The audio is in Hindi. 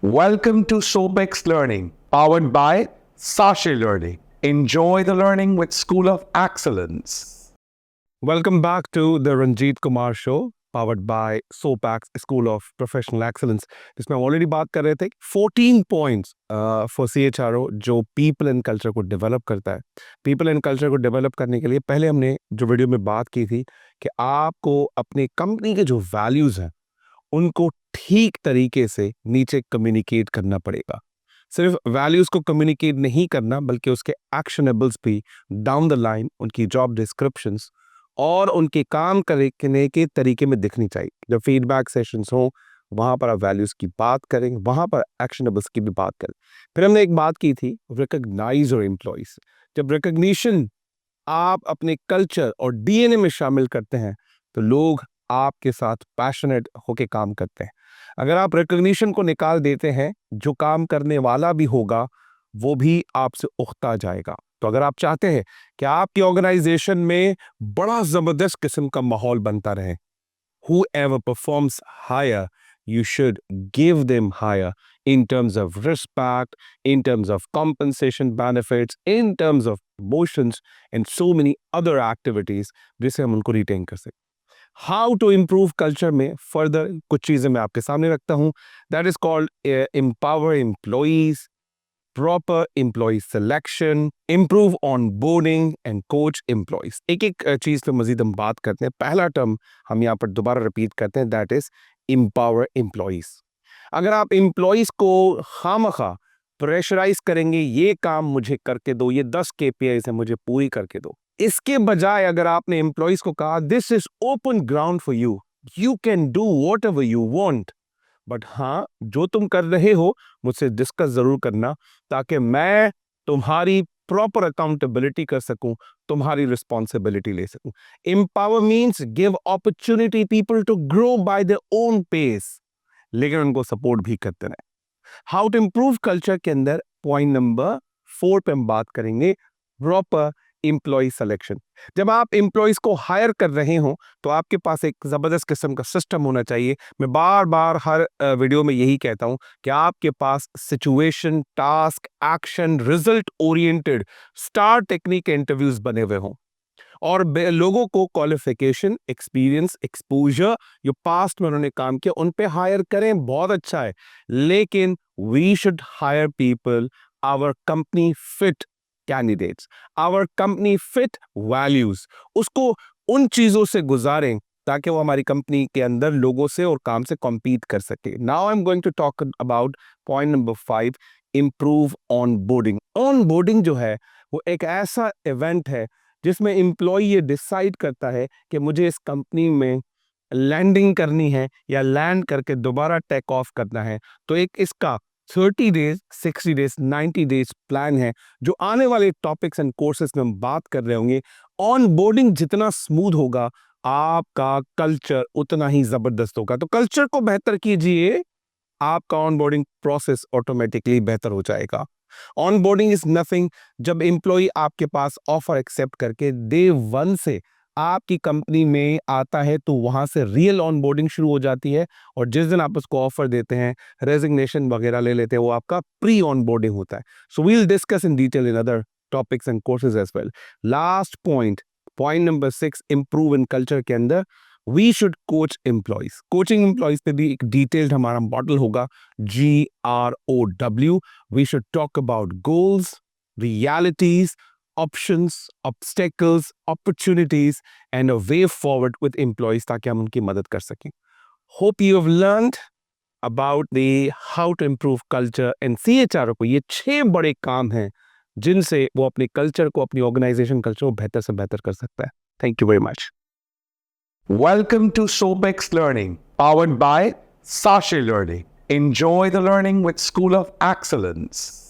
Welcome to SOAPEX Learning, powered by Sasha Learning. Enjoy the learning with School of Excellence. Welcome back to the Ranjit Kumar Show, powered by SOPAX School of Professional Excellence. जिसमें हम ऑलरेडी बात कर रहे थे 14 पॉइंट्स फॉर CHRO जो पीपल एंड कल्चर को डेवलप करता है। पीपल एंड कल्चर को डेवलप करने के लिए पहले हमने जो वीडियो में बात की थी कि आपको अपनी कंपनी के जो वैल्यूज़ हैं उनको ठीक तरीके से नीचे कम्युनिकेट करना पड़ेगा। सिर्फ वैल्यूज़ को कम्युनिकेट नहीं करना बल्कि उसके एक्शनेबल्स भी डाउन द लाइन उनकी जॉब डिस्क्रिप्शंस और उनके काम करने के तरीके में दिखनी चाहिए। जब फीडबैक सेशंस हो वहाँ पर आप वैल्यूज़ की बात करें, वहाँ पर एक्शनेबल्स की भी बात करें। फिर हमने एक बात की थी रिकॉग्नाइज योर एम्प्लॉइज। जब रिकॉग्निशन आप अपने कल्चर और DNA में शामिल करते हैं तो लोग आपके साथ पैशनेट होके काम करते हैं। अगर आप रिकॉग्निशन को निकाल देते हैं, जो काम करने वाला भी होगा वो भी आपसे उकता जाएगा। तो अगर आप चाहते हैं कि आपकी ऑर्गेनाइजेशन में बड़ा जबरदस्त किस्म का माहौल बनता रहे, whoever performs higher, you should give them higher in terms of respect, in terms of compensation benefits, in terms of promotions and so many other activities जिसे हम उनको रिटेन कर सकते। हाउ टू इम्प्रूव कल्चर में फर्दर कुछ चीजें मैं आपके सामने रखता हूं। That is called empower employees, proper employ selection, improve onboarding and coach employees. एक एक चीज पे मजीद हम बात करते हैं। पहला टर्म हम यहाँ पर दोबारा रिपीट करते हैं, दैट इज एम्पावर एम्प्लॉइज। अगर आप एम्प्लॉइज को खामखा प्रेशराइज करेंगे, ये काम मुझे करके दो, ये 10 KPIs है मुझे पूरी करके दो, इसके बजाय अगर आपने एम्प्लॉइज को कहा this is open ground for you, you can do what ever you want, but हाँ जो तुम कर रहे हो मुझसे डिस्कस जरूर करना ताकि मैं तुम्हारी प्रॉपर अकाउंटेबिलिटी कर सकूं, तुम्हारी रिस्पॉन्सिबिलिटी ले सकूं। Empower means give opportunity people to grow by their own pace, लेकिन उनको सपोर्ट भी करते रहे। हाउ टू इंप्रूव कल्चर के अंदर पॉइंट नंबर 4 पे हम बात करेंगे, प्रॉपर एम्प्लॉय सिलेक्शन। जब आप एम्प्लॉयज को हायर कर रहे हो तो आपके पास एक जबरदस्त किस्म का सिस्टम होना चाहिए। मैं बार बार हर वीडियो में यही कहता हूं कि आपके पास situation, task, action, result oriented STAR technique interviews बने हुए हों और लोगों को क्वालिफिकेशन, एक्सपीरियंस, एक्सपोजर, जो पास्ट में उन्होंने काम किया उन पे हायर करें, बहुत अच्छा है, लेकिन we should hire people our company fit candidates, our company fit values. उसको उन चीजों से गुजारें ताकि वो हमारी कंपनी के अंदर लोगों से और काम से कॉम्पीट कर सके। Now I am going to talk about point number 5, improve onboarding. Onboarding जो है वो एक ऐसा इवेंट है जिसमें एम्प्लॉय ये डिसाइड करता है कि मुझे इस कंपनी में लैंडिंग करनी है या लैंड करके दोबारा टेक ऑफ करना है। तो एक इसका 30 डेज, 60 डेज, 90 डेज प्लान है जो आने वाले टॉपिक्स एंड कोर्सेज में हम बात कर रहे होंगे। ऑन बोर्डिंग जितना स्मूथ होगा आपका कल्चर उतना ही जबरदस्त होगा। तो कल्चर को बेहतर कीजिए, आपका ऑन बोर्डिंग प्रोसेस ऑटोमेटिकली बेहतर हो जाएगा। ऑन बोर्डिंग इज नथिंग, जब एम्प्लॉय आपके पास ऑफर एक्सेप्ट करके डे 1 से आपकी कंपनी में आता है तो वहां से रियल ऑन बोर्डिंग शुरू हो जाती है और जिस दिन आप उसको ऑफर देते हैं, रेजिग्नेशन वगैरह ले लेते हैं, वो आपका प्री ऑन बोर्डिंग होता है। So we will discuss in detail in other topics and courses as well. Last point, point number 6, improve in culture के अंदर we should coach employees. Coaching employees पे भी एक डिटेल्ड हमारा मॉडल होगा, GROW। We should talk about goals, realities, options, obstacles, opportunities and a way forward with employees ताकि हम उनकी मदद कर सकें। Hope you have learned about the how to improve culture and CHRO को ये 6 बड़े काम हैं जिनसे वो अपने कल्चर को, अपनी ऑर्गेनाइजेशन कल्चर को बेहतर से बेहतर कर सकता है। Thank you very much. Welcome to SOAPEX Learning, powered by Sasha Learning. Enjoy the learning with School of Excellence.